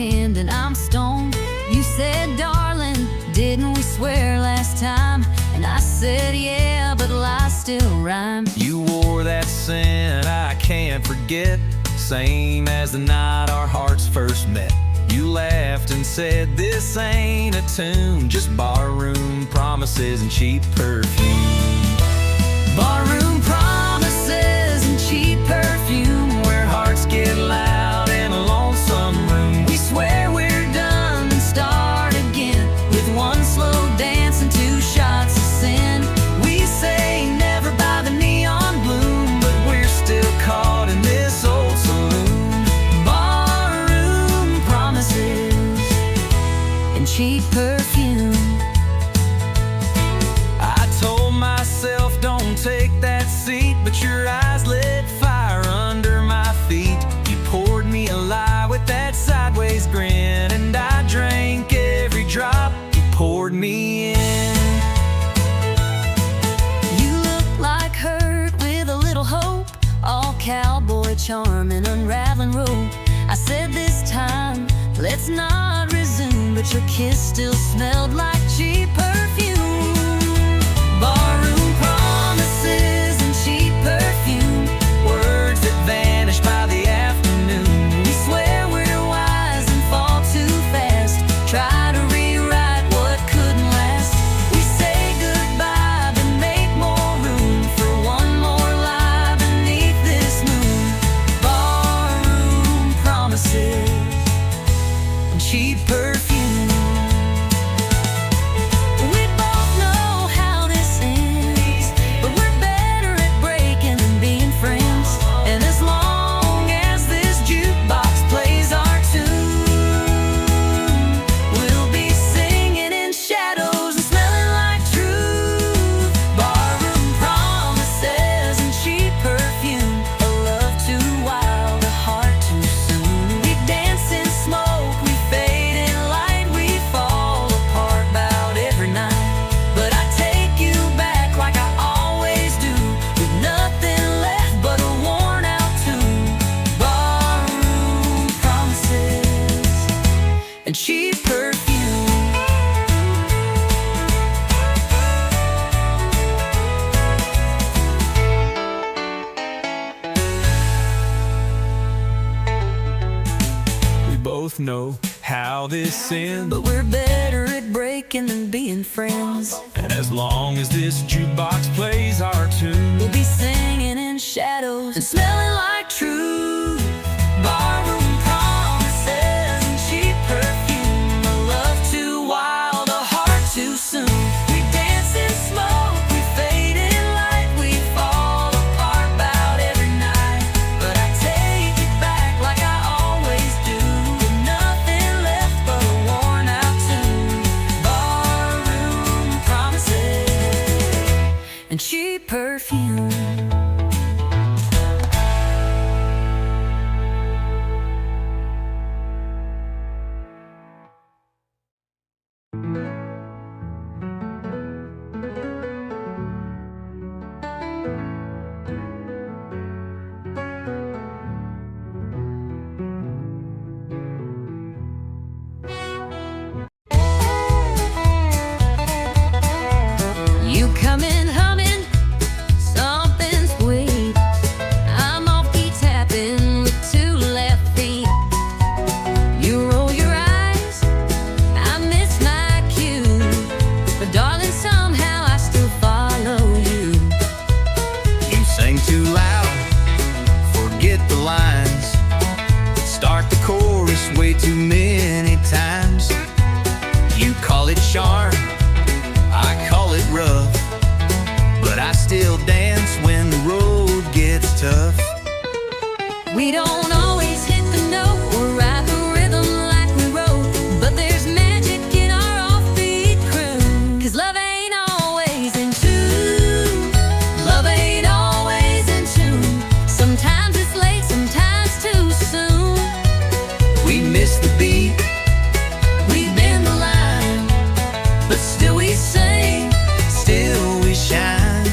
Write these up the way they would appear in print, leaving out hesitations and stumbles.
pinned and I'm stoned. You said, darling, didn't we swear last time? And I said, yeah, but lies still rhyme. You wore that scent I can't forget, same as the night our hearts first met. You laughed and said, this ain't a tune, just barroom promises and cheap perfume. Barroom promises and cheap perfume, where hearts get loud in a lonesome room. We swear we're done and start again, with one slow dance and 2 shots of sin. We say never by the neon bloom, but we're still caught in this old saloon. Barroom promises and cheap perfume. I told myself, don't take that seat, but your eyes lit fire under my feet. You poured me a lie with that sideways grin, and I drank every drop you poured me in. You look like hurt with a little hope, all cowboy charm and unraveling rope. I said this time, let's not resume, but your kiss still smelled like cheap perfume. Barroom promises and cheap perfume, words that vanish by the afternoon. We swear we're wise and fall too fast, try to rewrite what couldn't last. We say goodbye but make more room for one more lie beneath this moon. Barroom promises and cheap perfume. And cheap perfume. We both know how this ends, but we're better at breaking than being friends. and as long as this jukebox plays our tune, we'll be singing in shadows and smelling like truth. Barroom promises and cheap perfume, a love too wild, a heart too soon. We dance in smoke, we fade in light, we fall apart about every night. But I take it back like I always do, with nothing left but a worn out tune. Barroom promises and cheap perfume. You come in humming something sweet. I'm off key tapping with 2 left feet. You roll your eyes, I miss my cue, but darling, somehow I still follow you. you sing too loud, forget the lines, start the chorus way too many times. You call it charm, I call it rough, but I still dance when the road gets tough. We don't always hit the note or ride the rhythm like we wrote, but there's magic in our offbeat crew. 'Cause love ain't always in tune. Love ain't always in tune. Sometimes it's late, sometimes too soon. We miss the beat, We bend the line, but still we sing, still we shine.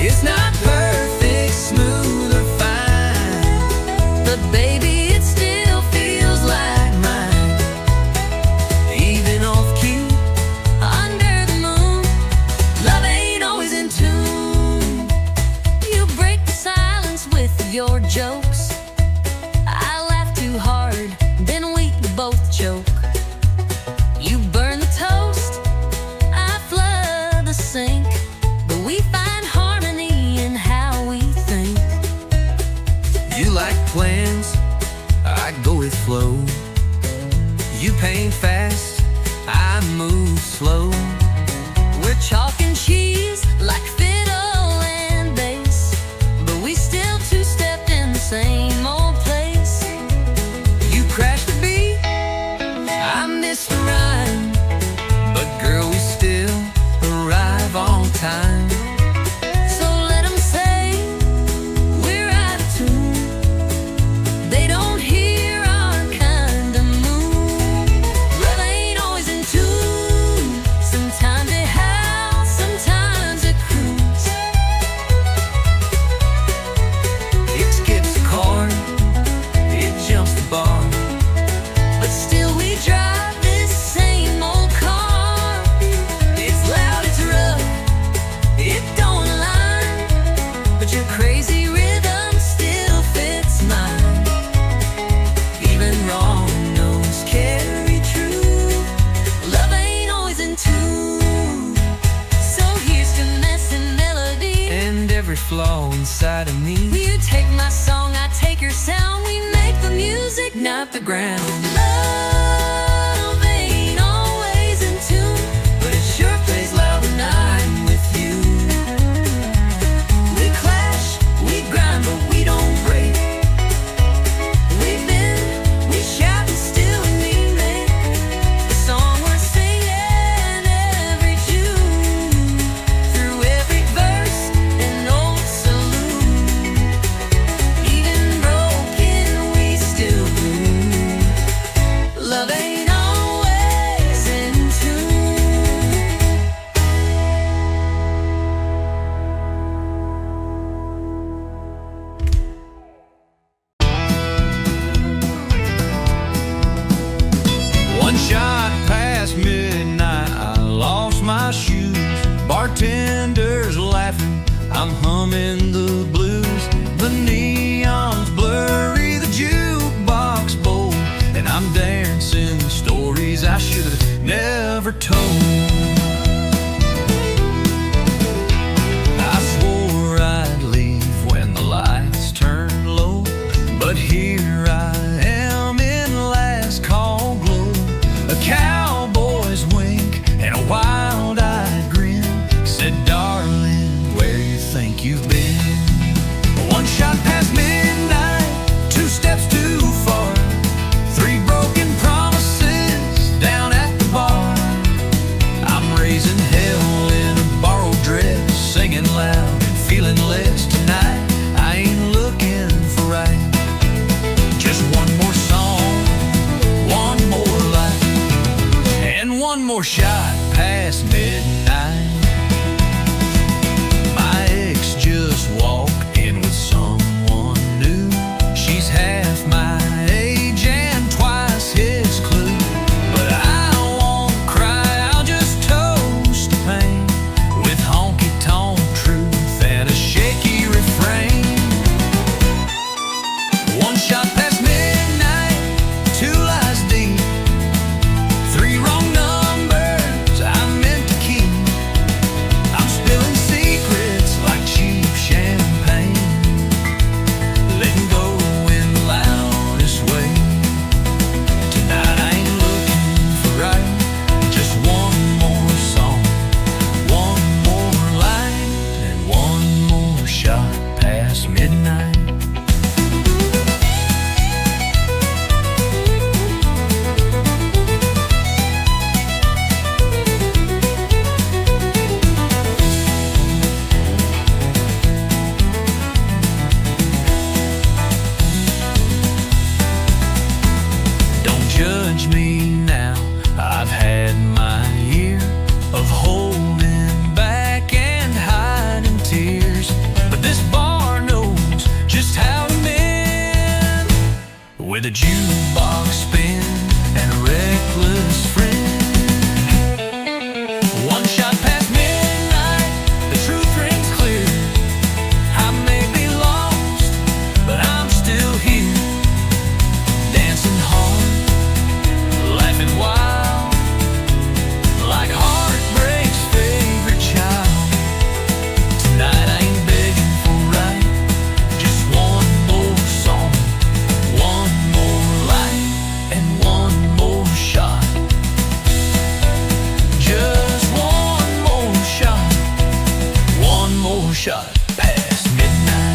It's not perfect, smooth or fine, move slow. We're chalk and cheese like fiddle and bass, but we still two-stepped in the same old place. You crashed the beat, I missed the rhyme, But girl, we still arrive on time. so let 'em say we're out of tune. They don't hear our kind of mood. Love ain't always in tune. Sometimes it howls, sometimes it croons. It skips a chord, it jumps the bar. But still we drive this same old car. It's loud, it's rough, it don't align, but your crazy rhythm still fits mine. Even wrong notes carry true. Love ain't always in tune. So here's finesse and melody. And every flaw inside of me. You take my song, I take your sound. We make the music, not the ground. Love ain't always in tune, but it sure plays loud when I'm with you. We clash, we grind, but we don't break. We bend, we shout, and still we make the song we're singing every June. Through every verse and old saloon, even broken, we still bloom. Love ain't always in tune. One shot past midnight, I lost my shoes. Bartenders laughing, I'm humming the blues. The neon's blurry, the jukebox bold, and I'm dancing stories I should have never told. I swore I'd leave when the lights turned low, but here I am in last call glow. A cowboy's wink and a wild-eyed grin said, darling, where you think you've been? One shot past midnight, two steps too far, three broken promises down at the bar. I'm raising hell in a borrowed dress, singing loud and feeling less tonight. I ain't looking for right, just one more song, one more life, and one more shot past midnight. My ex just walked in with someone new. She's half my age and twice his clue. But I won't cry, I'll just toast the pain with honky-tonk truth and a shaky refrain. One shot past midnight, two lies deep, three wrong numbers I meant to keep. I'm spilling secrets like cheap champagne. shot past midnight.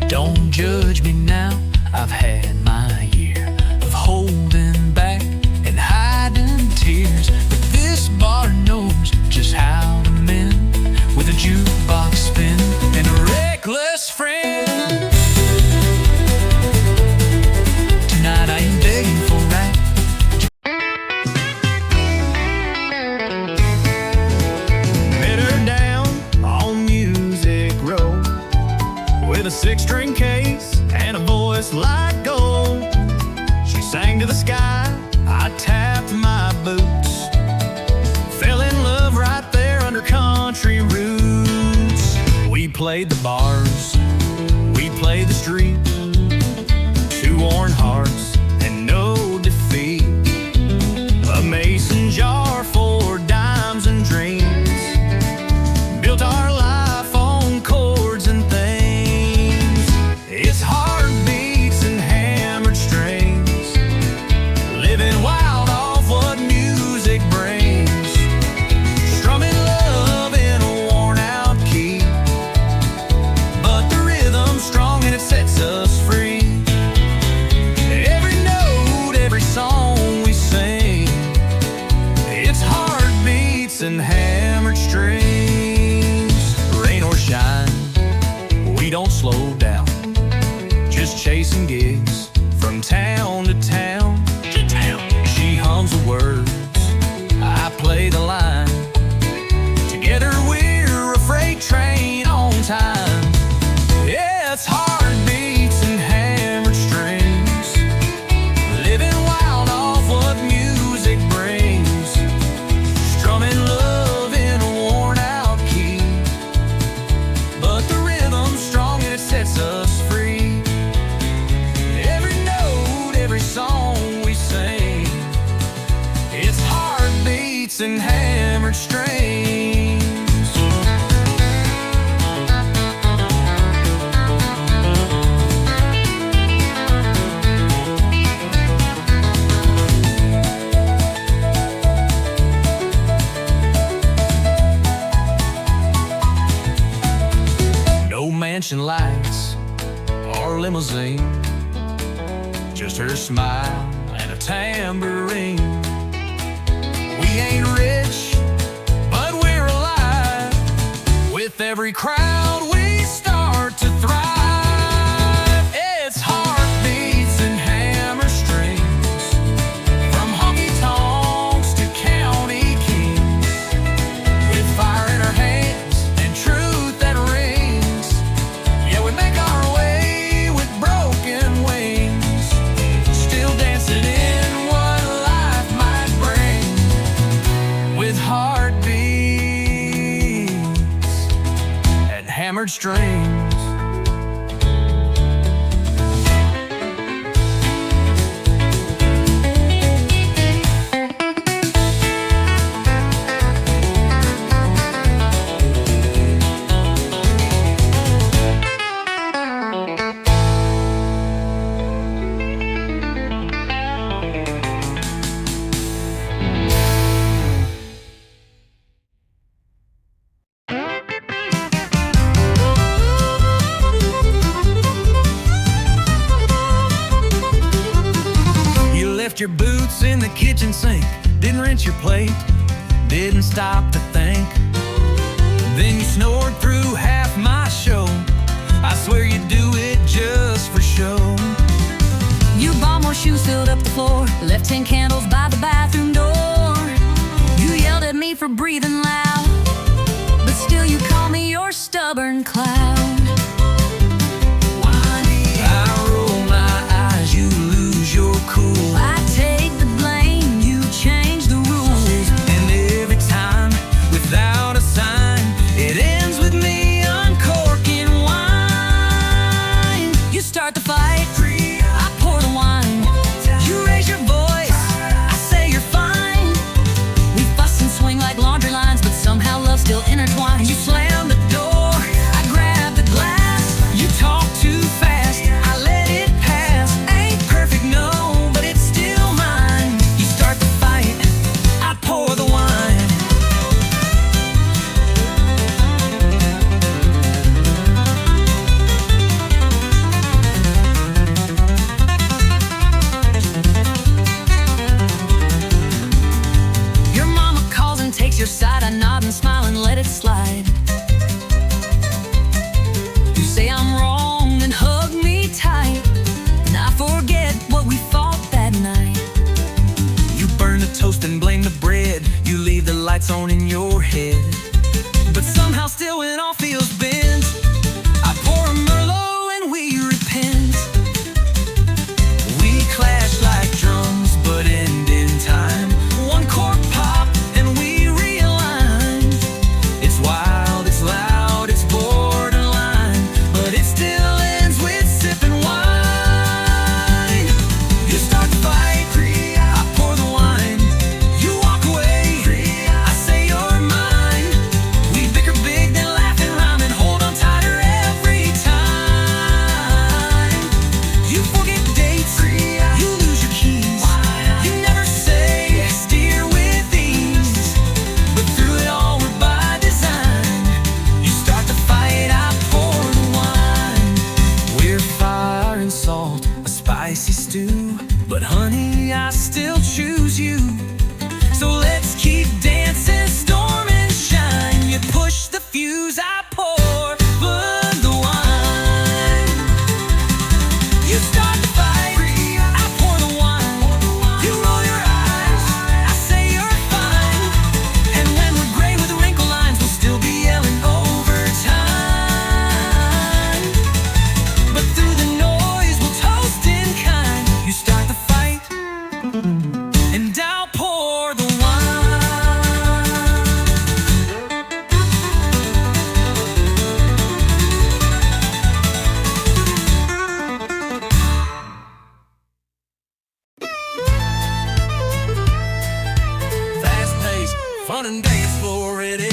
Don't judge me now, I've had my year of holding back and hiding tears. But this bar knows just how to mend with a jukebox spin and a reckless friend. Tonight I ain't begging for right. Met her down on Music Row with a six-string case and a voice like gold. She sang to the sky, I tapped my boots. Fell in love right there under country roots. We played the bars, we played the street. Two worn hearts and no defeat. A mason jar for dimes and dreams. Built our life on chords and things. It's heartbeats and hammered strings. Living wild off what music brings. Strumming love in a worn out key. But the rhythm's strong and it sets us free. Every note, every song we sing. It's heartbeats and hammered strings. Rain or shine, we don't slow down. Just chasing gigs from town to town. She hums the words, I play the line. Together we're a freight train on time. Yeah, it's heartbeats and hammered strings. Living wild off what music brings. Strumming love in a worn out key. But the rhythm's strong and it sets us free. Every note, every song we sing. It's heartbeats and hammered strings. No mansion lights or limousine. Just her smile and a tambourine. We ain't rich, but we're alive. With every crowd we start to thrive. It's heartbeats and hammer strings. From honky-tonks to county kings. With fire in our hands and truth that rings. Yeah, we make our way with broken wings. Still dancing in what life might bring. With heartbeats and hammered strings. Left your boots in the kitchen sink. Didn't rinse your plate. Didn't stop to think. Then you snored through half my show. I swear you do it just for show. You bought more shoes, filled up the floor. Left 10 candles by the bathroom door. You yelled at me for breathing loud, but still you call me your stubborn cloud. I roll my eyes, you lose your cool. I take the blame, you change the rules. And every time, without a sign, it ends with me uncorking wine. You start the fight. sewn in your head. But somehow still when all feels bent, I pour a Merlot and we repent. We clash like drums but end in time. One chord pop and we realign. It's wild, it's loud, it's borderline, but it still ends with sipping wine. You start the fight, I pour the wine. You walk away, I say you're mine. We bicker big, then laugh and rhyme and hold on tighter every time. You forget dates, you lose your keys. You never say, steer with ease. But through it all, we're by design. You start the fight, I pour the wine. We're fire and salt, a spicy stew. But honey, I still choose you. So let's keep dancing, storm and shine. You push the fuse, I pour the wine. You start the fight, I pour the wine. You roll your eyes, I say you're fine. And when we're gray with wrinkle lines, we'll still be yelling overtime. But through the noise, we'll toast in kind. You start the fight, and I'll pour the wine. Fast paced, fun and dance floor ready.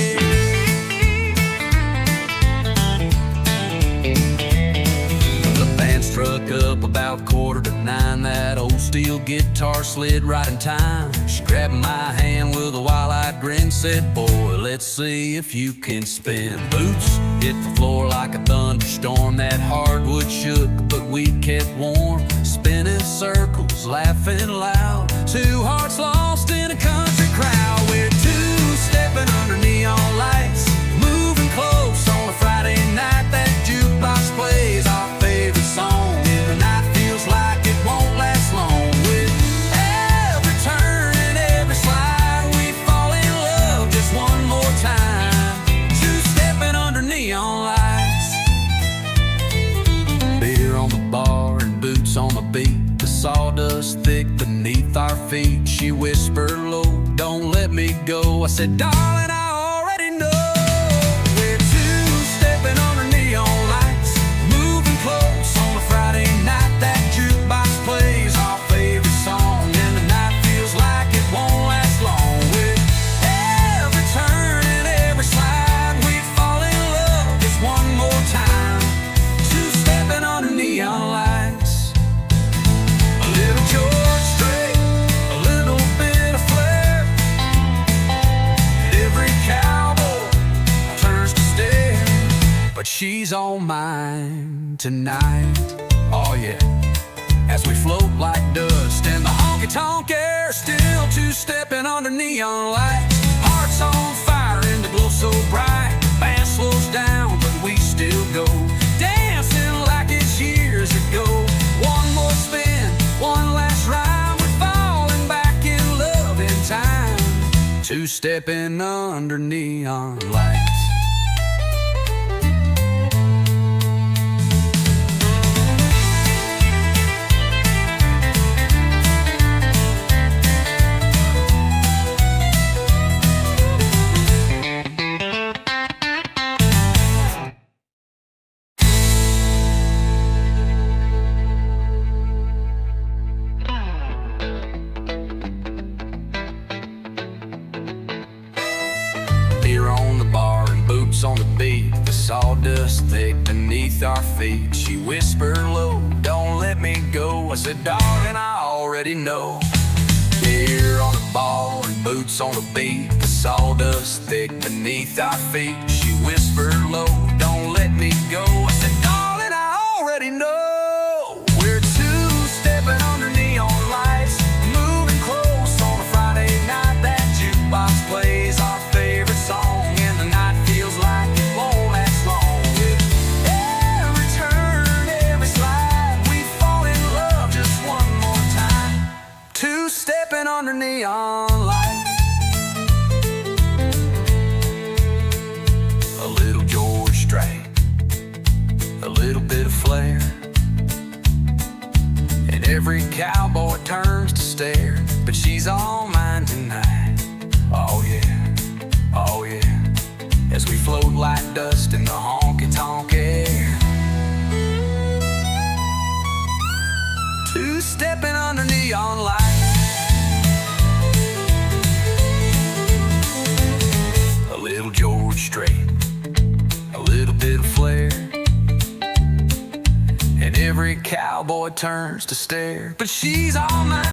The band struck up about 8:45. That old steel guitar slid right in time. She grabbed my hand with a wild-eyed grin, said, "Boy, let's see if you can spin." Boots hit the floor like a thunderstorm. That hardwood shook, but we kept warm. Spinning circles, laughing loud. Two hearts lost in a country crowd. We're two-stepping under neon lights, moving close on a Friday night. That jukebox plays our favorite song, and the night feels like it won't last long. With every turn and every slide, we fall in love just one more time. Two-stepping under neon lights. Beer on the bar and boots on the beat. The sawdust thick beneath our feet. She whispered low, "Don't let me go." I said, "Darling, I already know." We're two-stepping under neon lights, moving close on a Friday night. That jukebox plays our favorite song, and the night feels like it won't last long. With every turn and every slide, we fall in love just one more time. Two-stepping under neon lights. A little George Strait, a little bit of flair. Every cowboy turns to stare, but she's on mine tonight. Oh yeah, as we float like dust in the honky-tonk air, still two-stepping under neon lights. Hearts on fire and the glow so bright. Band slows down, but we still go, dancing like it's years ago. One more spin, one last rhyme. We're falling back in love in time. Two-stepping under neon lights. Beer on the bar and boots on the beat. The sawdust thick beneath our feet. She whispered low, "Don't let me go." I said, "Darling, I already know." Beer on the bar and boots on the beat. The sawdust thick beneath our feet. She whispered low, "Don't let me go." I said, "Darling, I already know." We're two-stepping under neon lights, moving close on a Friday night. That jukebox plays our favorite song, and the night feels like it won't last long. With every turn, every slide, we fall in love just one more time. Two-stepping under neon lights. stardust in the honky-tonk air. Two-stepping under neon lights, a little George Strait, a little bit of flair, and every cowboy turns to stare. But she's all mine.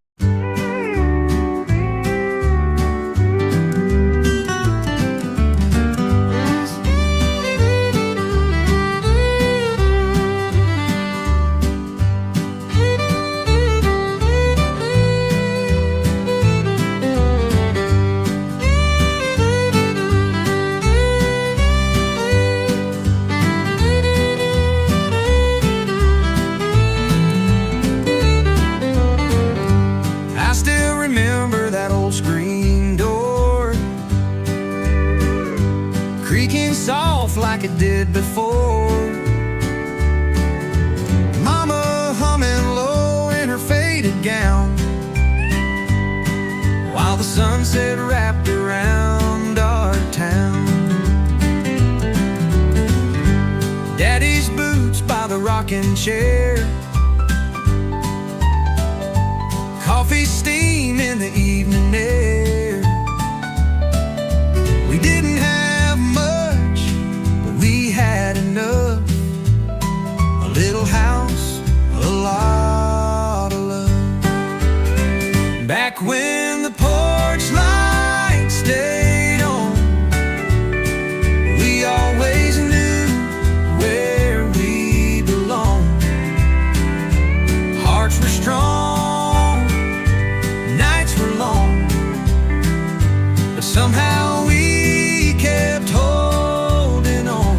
Like it did before. Mama humming low in her faded gown, while the sunset wrapped around our town. Daddy's boots by the rocking chair, coffee steam in the evening air. We didn't have much, we had enough. A little house, a lot of love. Back when the porch light stayed on, we always knew where we belonged. Hearts were strong, nights were long, but somehow we kept holding on.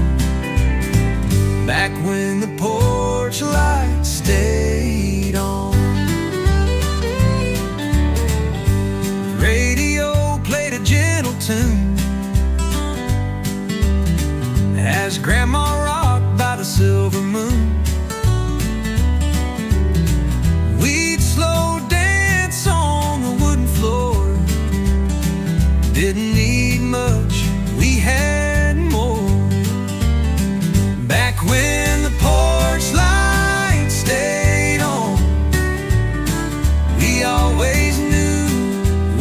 Back when the porch light stayed on. The radio played a gentle tune as Grandma rocked by the silver moon. We'd slow dance on the wooden floor. Didn't need much, we had more. Back when the porch light stayed on, we always knew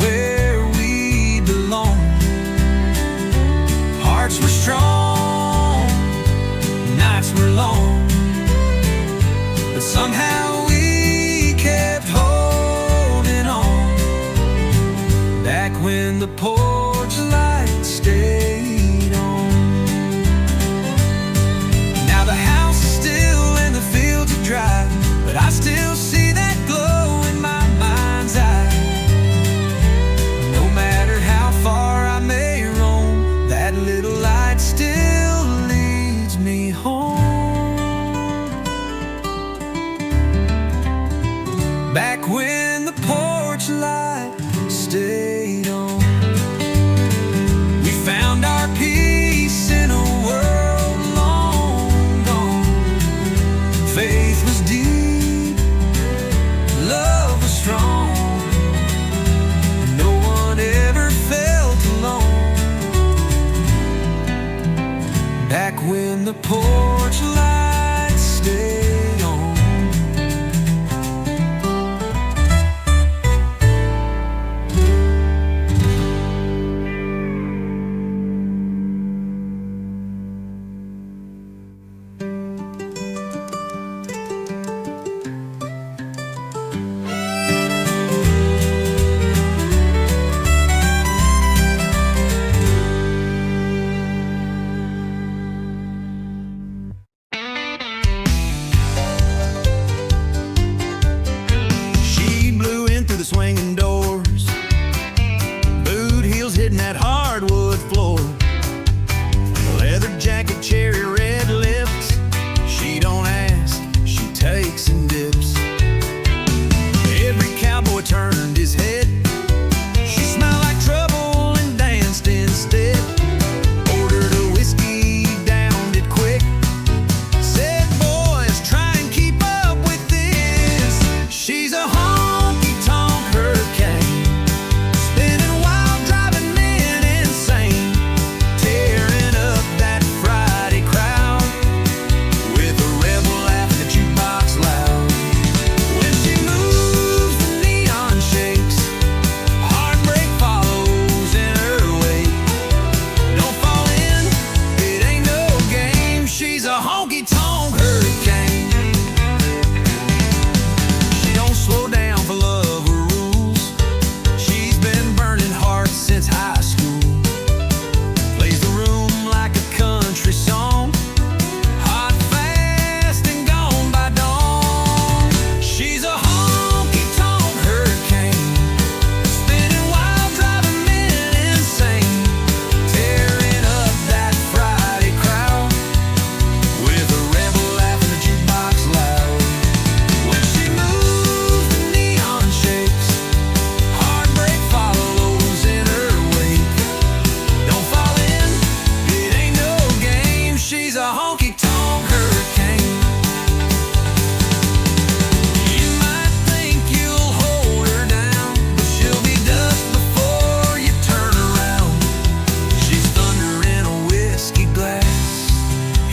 where we belonged. Hearts were strong, nights were long, but somehow we kept holding on. Back when the porch light stayed on. Now the house is still in the fields of dry, but I still see that glow in my mind's eye. No matter how far I may roam, that little light still leads me home. Back when the porch light stayed on, we found our peace in a world long gone. Faith was deep, love was strong, no one ever felt alone. Back when the porch light stayed on.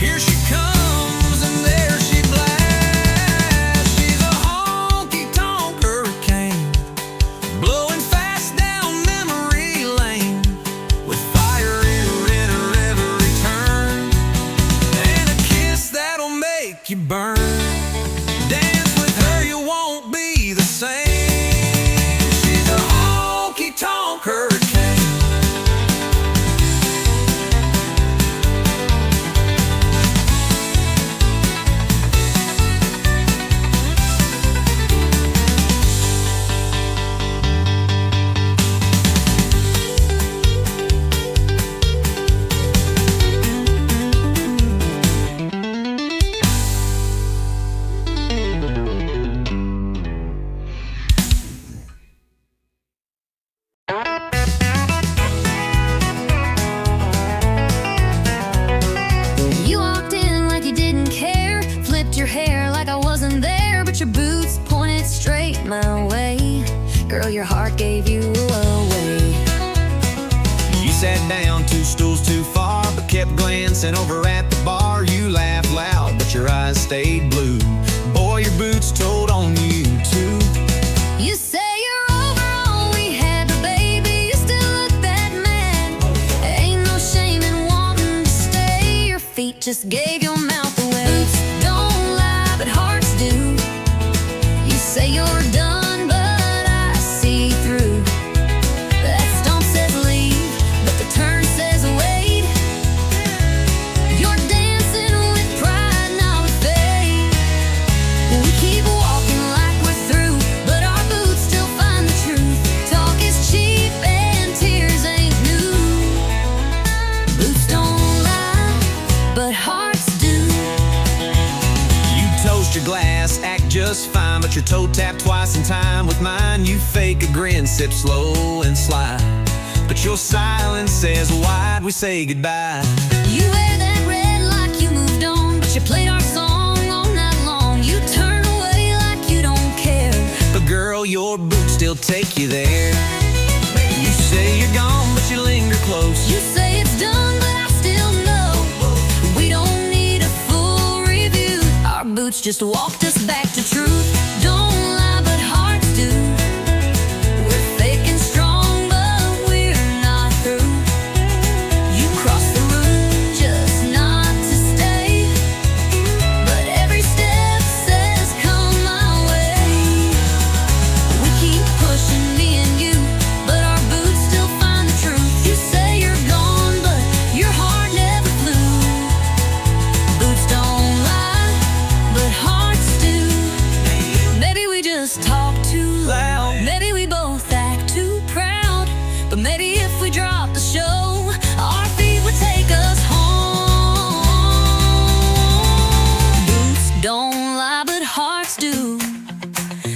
Here she comes and there she blasts. She's a honky-tonk hurricane, blowing fast down memory lane, with fire in her every turn, and a kiss that'll make you burn. Dance with her, you won't be the same. She's a honky-tonk hurricane. You walked in like you didn't care, flipped your hair like I wasn't there, but your boots pointed straight my way. Girl, your heart gave you away. You sat down 2 stools too far, but kept glancing over at the bar. You laughed loud, but your eyes stayed blue. Boy, your boots told on you too. You say you're over all we had, but baby, you still look that mad. Ain't no shame in wanting to stay. Your feet just gave your mouth away. Boots don't lie, but hearts do. You say you're done, but I see through. That stomp says leave, but the turn says wait. You're dancing with pride, not with faith. We keep walking like we're through, but our boots still find the truth. Talk is cheap and tears ain't new. Boots don't lie, but hearts do. You toast your glass, act just fine, but your toe tapped twice in time with mine. You fake a grin, sip slow and sly, but your silence says, why'd we say goodbye? You wear that red like you moved on, but you played our song all night long. You turn away like you don't care, But girl, your boots still take you there. You say you're gone, but you linger close. you say it's done, but I still know. We don't need a full review. Our boots just walked us back to truth. Don't lie, but hearts do. We're fake and strong, but we're not through. You cross the room just not to stay, but every step says come my way. We keep pushing, me and you, but our boots still find the truth. You say you're gone, but your heart never flew. Boots don't lie, but hearts do. Maybe we just talk too loud. Maybe we both act too proud. But maybe if we drop the show, our feet would take us home. Boots don't lie, but hearts do.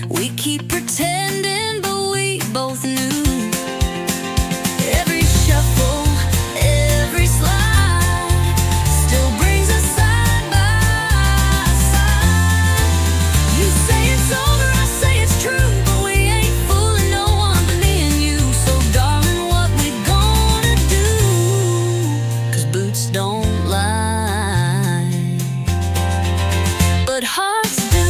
We keep pretending, but we both knew. Every shuffle, every slide still brings us side by side. You say it's over, I say it's true, but we ain't fooling no one but me and you. So darling, what we gonna do? 'Cause boots don't lie, but hearts do.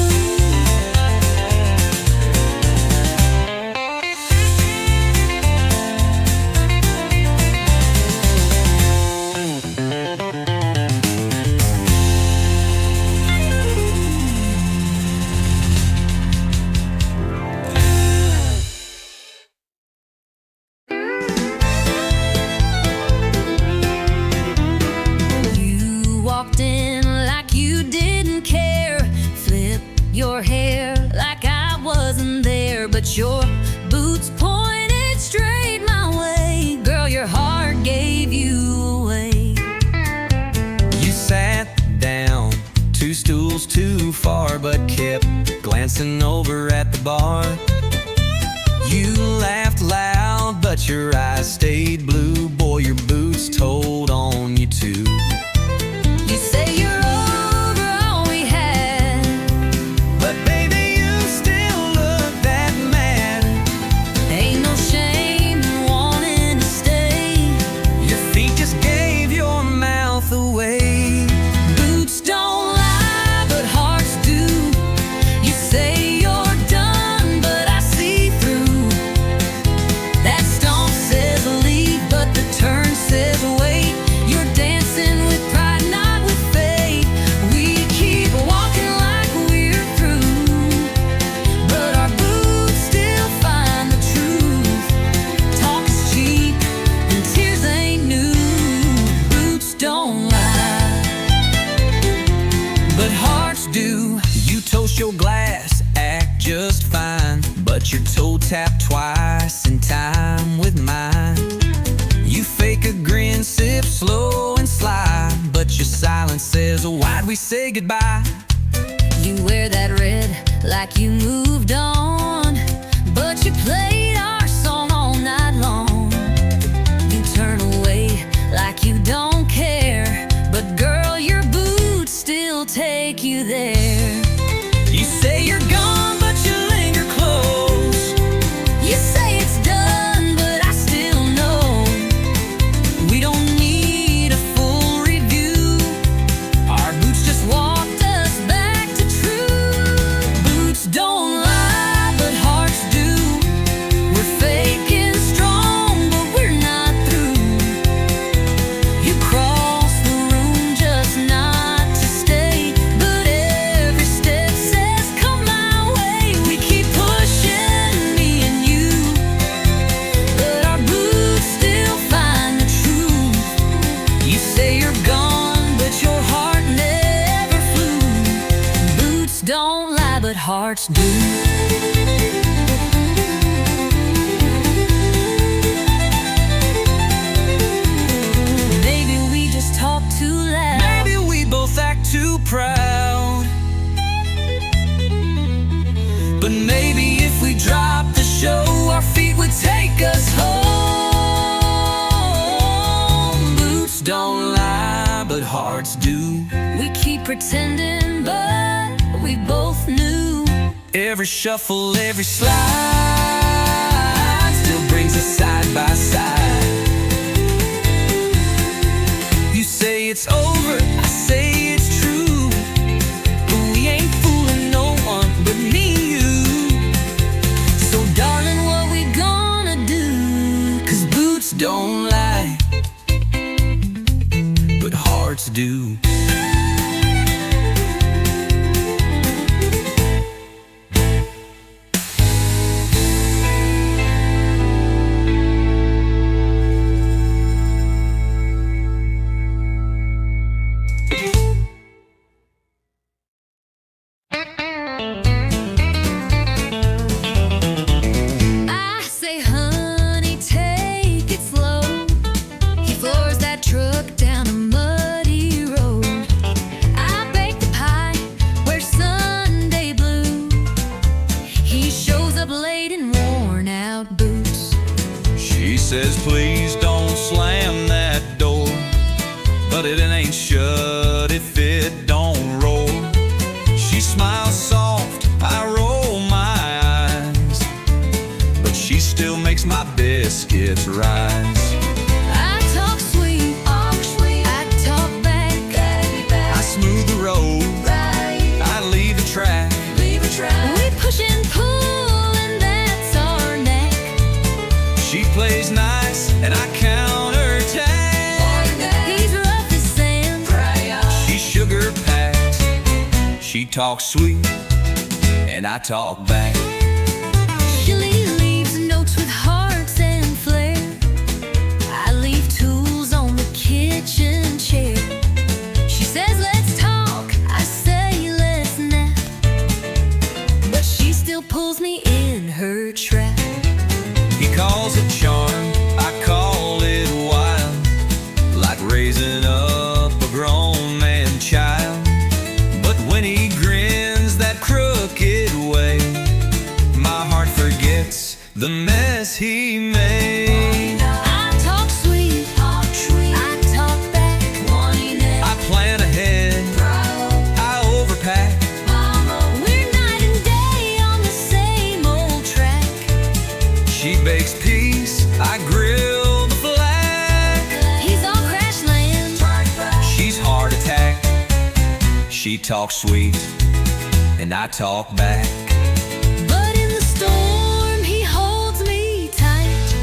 You walked in like you didn't care, flip your hair like I wasn't there, but your boots pointed straight my way. Girl, your heart gave you away. You sat down 2 stools too far, but kept glancing over at the bar. You laughed loud, but your eyes stayed blue. Boy, your boots told on you too. You say you're over all we had, But baby, you still look that mad. ain't no shame in wanting to stay. Your feet just gave your mouth away. Boots Let your toe tap twice in time with mine. You fake a grin, sip slow and slide, but your silence says, oh, why'd we say goodbye? You wear that red like you moved on, but you played our song all night long. You turn away like you don't care, but girl, your boots still take you there. You say you're gone, but you linger close. You say it's done, but I still know we don't need a full review. Our boots just walked us back to true. Boots don't lie, but hearts do. We're faking strong, but we're not through. You cross the room just not to stay, but every step says come my way. We keep pushing, me and you, but our boots still find the truth. You say you're gone, but your heart never flew. Boots don't lie, but hearts do. Maybe we just talk too loud. Maybe we both act too proud. But maybe if we dropped the show, our feet would take us home. Boots don't lie, but hearts do. We keep pretending, but we both knew. Every shuffle, every slide still brings us side by side. You say it's over, I say it's true, but we ain't fooling no one but me and you. So darling, what we gonna do? 'Cause boots don't lie, but hearts do. I say, honey, take it slow. He floors that truck down a muddy road. I bake the pie, wear Sunday blue. He shows up late in worn out boots. She says, please don't slam that door, but it ain't shut if it don't roll. She smiles soft, I roll my eyes, but she still makes my biscuits rise. I talk sweet, I talk back. I smooth the road, I lead the track. We push and pull, and that's our knack. She plays nice, and I counterattack. He's rough as sand. She sugar packs. She talks sweet, and I talk back. She leaves notes with hearts and flair. I leave tools on the kitchen chair. She says, let's talk. I say, let's nap. But she still pulls me in her trap. He calls it charm, I call it wild, like raising up a grown man child. But when he grins that crooked way, my heart forgets the mess he made. I talk sweet, I talk back. I plan ahead, I overpack. We're night and day on the same old track. She bakes peace, I grill the flag. He's on crash land. She's heart attack. She talks sweet, and I talk back. But in the storm, he holds me tight.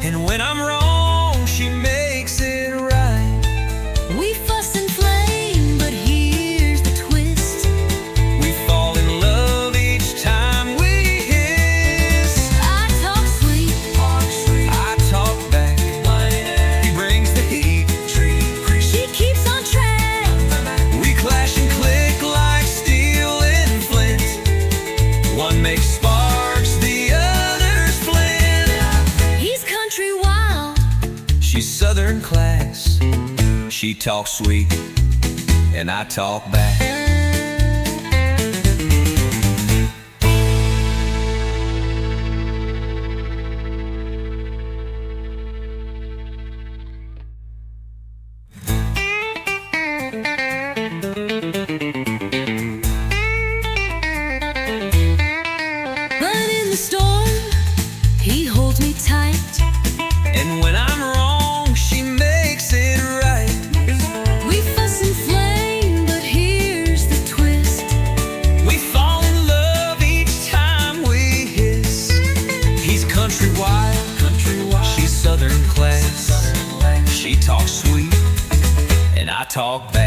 And when I'm wrong, she makes it right. We fuss and flame, but here's the twist. We fall in love each time we hiss. I talk sweet, I talk back. He brings the heat. she keeps on track. We clash and click like steel and flint. talks sweet, and I talk back. But in the storm, he holds me tight. And when I'm wrong, she makes it right. We fuss and flame, but here's the twist. We fall in love each time we hiss. He's country wild, she's southern class. She talks sweet, and I talk back.